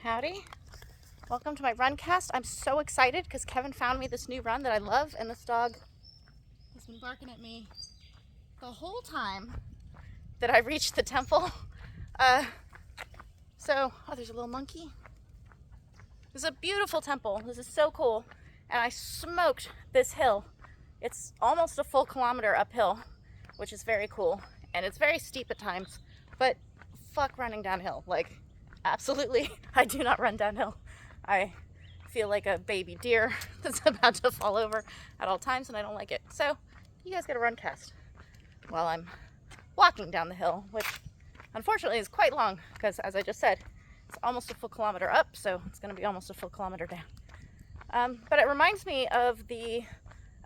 Howdy. Welcome to my run cast. I'm so excited because Kevin found me this new run that I love, and this dog has been barking at me the whole time that I reached the temple. There's a little monkey. This is a beautiful temple. This is so cool. And I smoked this hill. It's almost a full kilometer uphill, which is very cool. And it's very steep at times, but fuck running downhill. Like, absolutely, I do not run downhill. I feel like a baby deer that's about to fall over at all times, and I don't like it. So you guys get a run cast while I'm walking down the hill, which unfortunately is quite long because, as I just said, it's almost a full kilometer up, so it's going to be almost a full kilometer down. But it reminds me of the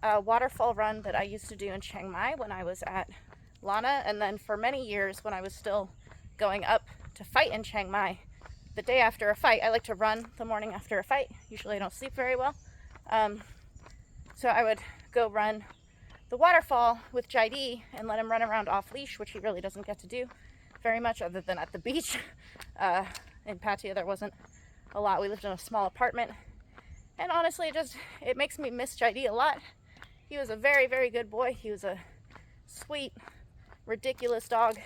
waterfall run that I used to do in Chiang Mai when I was at Lana, and then for many years when I was still going up to fight in Chiang Mai. The day after a fight, I like to run the morning after a fight. Usually I don't sleep very well. So I would go run the waterfall with Jid and let him run around off leash, which he really doesn't get to do very much other than at the beach. In Pattaya there wasn't a lot. We lived in a small apartment. And honestly, it makes me miss Jid a lot. He was a very, very good boy. He was a sweet, ridiculous dog.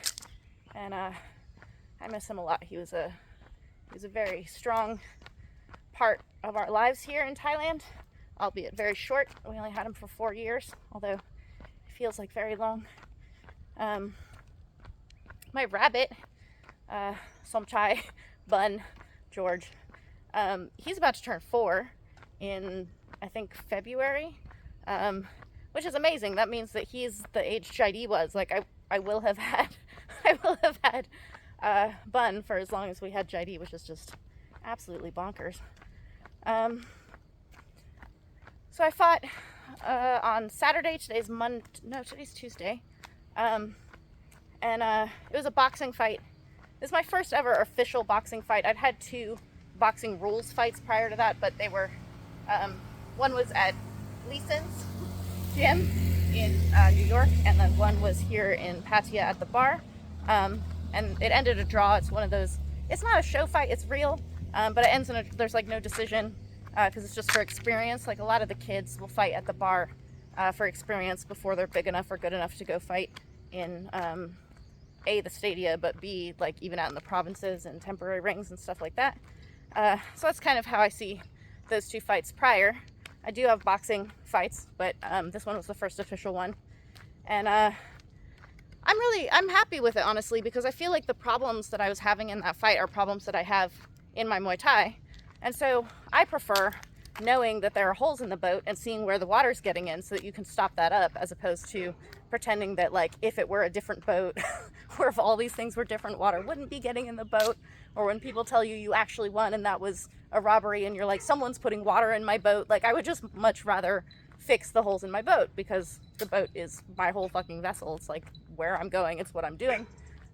And I miss him a lot. He was a very strong part of our lives here in Thailand, albeit very short. We only had him for 4 years, although it feels like very long. My rabbit, Somchai, Bun, George, he's about to turn 4 in, I think, February, which is amazing. That means that he's the age Jid was. Like, I will have had Bun for as long as we had Jid, which is just absolutely bonkers. So I fought on Saturday. Today's Tuesday. And it was a boxing fight. This is my first ever official boxing fight. I'd had 2 boxing rules fights prior to that, but they were, one was at Leeson's gym in New York, and then one was here in Pattaya at the bar. And it ended a draw. It's one of those, it's not a show fight, it's real, but it ends in there's like no decision, because it's just for experience. Like, a lot of the kids will fight at the bar for experience before they're big enough or good enough to go fight in A, the stadia, but B, like even out in the provinces and temporary rings and stuff like that. So that's kind of how I see those 2 fights prior. I do have boxing fights, but this one was the first official one. And I'm happy with it, honestly, because I feel like the problems that I was having in that fight are problems that I have in my Muay Thai. And so I prefer knowing that there are holes in the boat and seeing where the water's getting in so that you can stop that up, as opposed to pretending that, like, if it were a different boat or if all these things were different, water wouldn't be getting in the boat. Or when people tell you you actually won and that was a robbery and you're like, someone's putting water in my boat. Like, I would just much rather fix the holes in my boat, because the boat is my whole fucking vessel. It's like where I'm going, it's what I'm doing.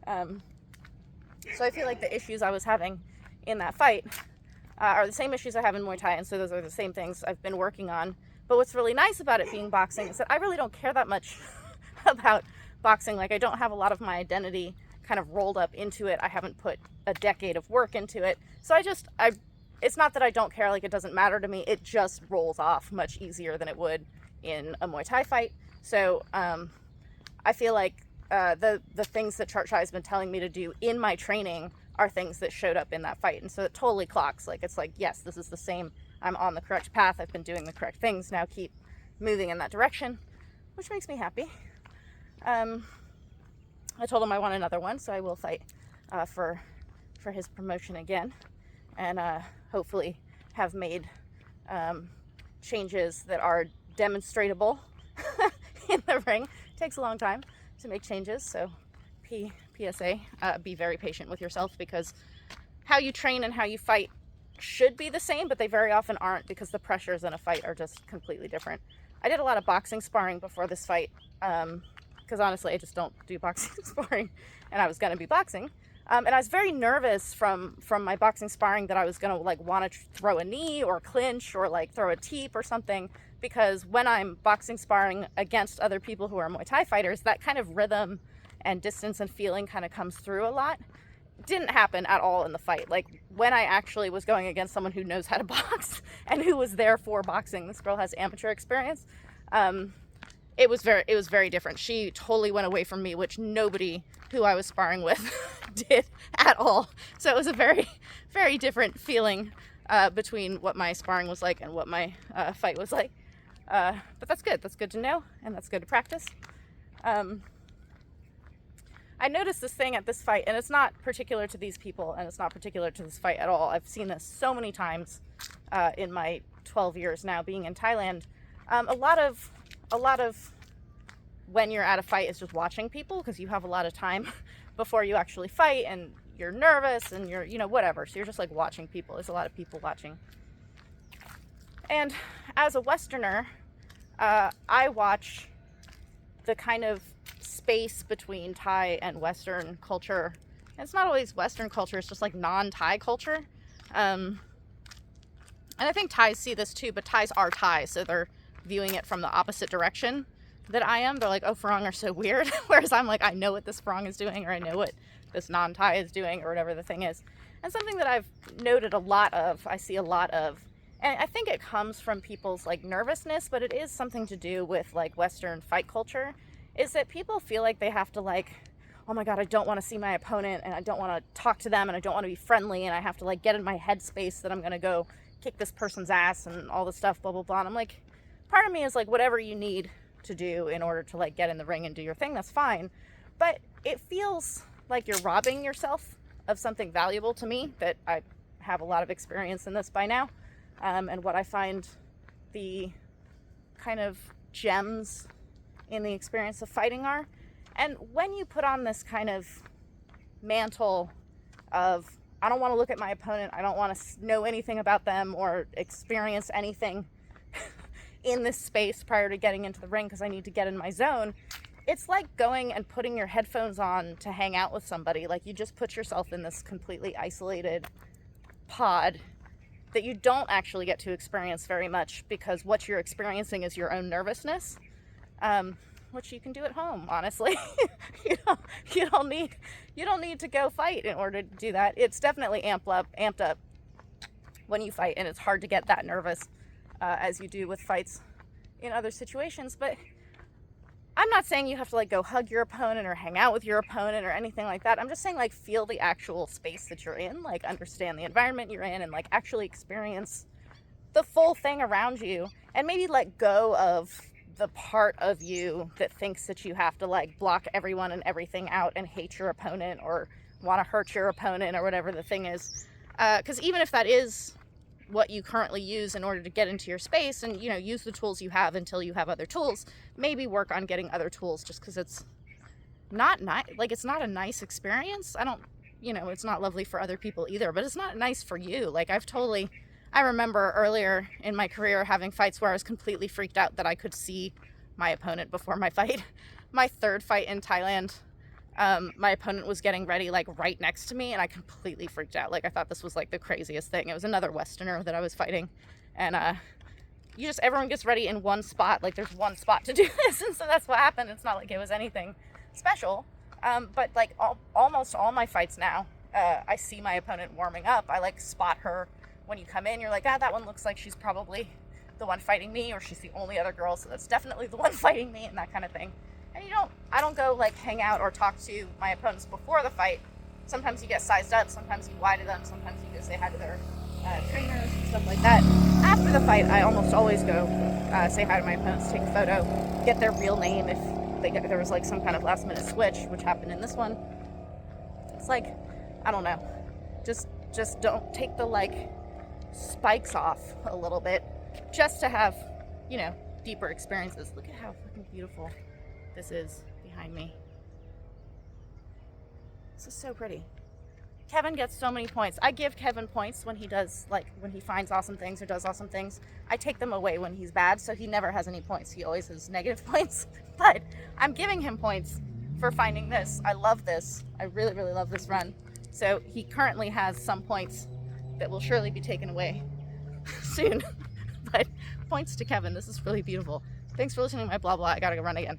So I feel like the issues I was having in that fight are the same issues I have in Muay Thai, and so those are the same things I've been working on. But what's really nice about it being boxing is that I really don't care that much about boxing. Like, I don't have a lot of my identity kind of rolled up into it. I haven't put a decade of work into it. So it's not that I don't care, like, it doesn't matter to me. It just rolls off much easier than it would in a Muay Thai fight. So I feel like the things that Chart Chai has been telling me to do in my training are things that showed up in that fight. And so it totally clocks. Like, it's like, yes, this is the same. I'm on the correct path. I've been doing the correct things. Now keep moving in that direction, which makes me happy. I told him I want another one, so I will fight for his promotion again. And hopefully have made changes that are demonstratable in the ring. It takes a long time to make changes, so PSA, be very patient with yourself, because how you train and how you fight should be the same, but they very often aren't, because the pressures in a fight are just completely different. I did a lot of boxing sparring before this fight, because honestly I just don't do boxing sparring, and I was going to be boxing. And I was very nervous from my boxing sparring that I was going to, like, want to throw a knee or clinch or, like, throw a teep or something, because when I'm boxing sparring against other people who are Muay Thai fighters, that kind of rhythm and distance and feeling kind of comes through a lot. Didn't happen at all in the fight. Like, when I actually was going against someone who knows how to box and who was there for boxing. This girl has amateur experience. It was very different. She totally went away from me, which nobody who I was sparring with did at all. So it was a very, very different feeling between what my sparring was like and what my fight was like. But that's good. That's good to know, and that's good to practice. I noticed this thing at this fight, and it's not particular to these people, and it's not particular to this fight at all. I've seen this so many times in my 12 years now being in Thailand. A lot of when you're at a fight is just watching people, because you have a lot of time before you actually fight, and you're nervous, and you're, you know, whatever. So you're just like watching people. There's a lot of people watching. And as a Westerner, I watch the kind of space between Thai and Western culture. And it's not always Western culture, it's just like non-Thai culture. And I think Thais see this too, but Thais are Thai, so they're viewing it from the opposite direction that I am. They're like, oh, Farang are so weird. Whereas I'm like, I know what this Farang is doing, or I know what this non-Thai is doing, or whatever the thing is. And something that I've noted a lot of, I see a lot of, and I think it comes from people's like nervousness, but it is something to do with like Western fight culture, is that people feel like they have to like, oh my God, I don't want to see my opponent, and I don't want to talk to them, and I don't want to be friendly, and I have to like get in my headspace that I'm going to go kick this person's ass and all this stuff, blah, blah, blah. And I'm like, part of me is like, whatever you need to do in order to like get in the ring and do your thing, that's fine. But it feels like you're robbing yourself of something valuable to me, that I have a lot of experience in this by now. And what I find the kind of gems in the experience of fighting are. And when you put on this kind of mantle of, I don't want to look at my opponent, I don't want to know anything about them or experience anything in this space prior to getting into the ring because I need to get in my zone, it's like going and putting your headphones on to hang out with somebody. Like, you just put yourself in this completely isolated pod that you don't actually get to experience very much, because what you're experiencing is your own nervousness, which you can do at home, honestly. you don't need to go fight in order to do that. It's definitely amped up when you fight, and it's hard to get that nervous as you do with fights in other situations. But I'm not saying you have to like go hug your opponent or hang out with your opponent or anything like that. I'm just saying, like, feel the actual space that you're in, like understand the environment you're in, and like actually experience the full thing around you, and maybe let go of the part of you that thinks that you have to like block everyone and everything out and hate your opponent or want to hurt your opponent or whatever the thing is. Because even if that is what you currently use in order to get into your space, and, you know, use the tools you have until you have other tools, maybe work on getting other tools, just because it's not like, it's not a nice experience. It's not lovely for other people either, but it's not nice for you. Like, I remember earlier in my career having fights where I was completely freaked out that I could see my opponent before my fight. My third fight in Thailand, my opponent was getting ready like right next to me, and I completely freaked out. Like, I thought this was like the craziest thing. It was another Westerner that I was fighting, and everyone gets ready in one spot. Like, there's one spot to do this, and so that's what happened. It's not like it was anything special, but like almost all my fights now, I see my opponent warming up. I like spot her when you come in. You're like, that one looks like she's probably the one fighting me, or she's the only other girl, so that's definitely the one fighting me, and that kind of thing. And I don't go like hang out or talk to my opponents before the fight. Sometimes you get sized up, sometimes you lie to them, sometimes you go say hi to their trainers and stuff like that. After the fight, I almost always go say hi to my opponents, take a photo, get their real name if there was like some kind of last minute switch, which happened in this one. It's like, I don't know, just don't take the like spikes off a little bit, just to have, deeper experiences. Look at how fucking beautiful this is behind me. This is so pretty. Kevin gets so many points. I give Kevin points when he does, like, when he finds awesome things or does awesome things. I take them away when he's bad, so he never has any points. He always has negative points. But I'm giving him points for finding this. I love this. I really, really love this run. So he currently has some points that will surely be taken away soon. But points to Kevin. This is really beautiful. Thanks for listening to my blah blah. I gotta go run again.